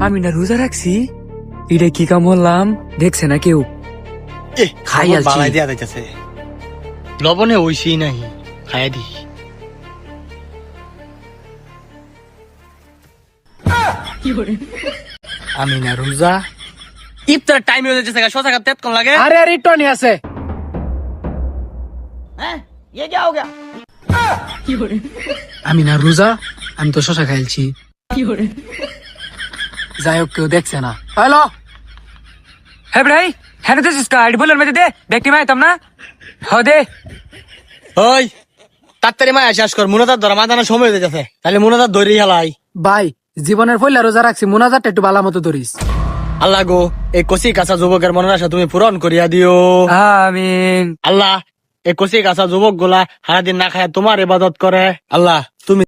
আমি না রোজা রাখছি, এটা কি কাম বললাম দেখছে না কেউ? খাই আলছি। বালাই দিয়া যাইতেছে, লবণে ওইসি নাই, খাইয়া দি। আমি না রোজা, ইফতার টাইম হয়ে যাচ্ছে, শশা কাপ তেত কোন লাগে? আরে আরে টনি আছে। আমি না রোজা, আমি তো শশা খাইছি। যাই হোক কেউ দেখছে না। হ্যালো হ্যাঁ ভাই, হ্যাঁ দিস কার্ড বলার মধ্যে দে, দেখতে মাইতাম না। হ দে। ওই তাড়াতাড়ি মায়া শেষ কর, মুনাজাত ধরা মাদানা সময় হয়ে যাচ্ছে, তাহলে মুনাজাত ধরি হেলাই। ভাই, জীবনের পয়লা রোজা রাখছি, মোনাজাতটা একটু ভালো মতো ধরিস। আল্লাহ গো, এই কচি কাঁচা যুবকের মনের আশা তুমি পূরণ করিয়া দিও। আমিন। আল্লাহ, এই কচি কাঁচা যুবক গুলা সারাদিন না খায় তোমার ইবাদত করে। আল্লাহ তুমি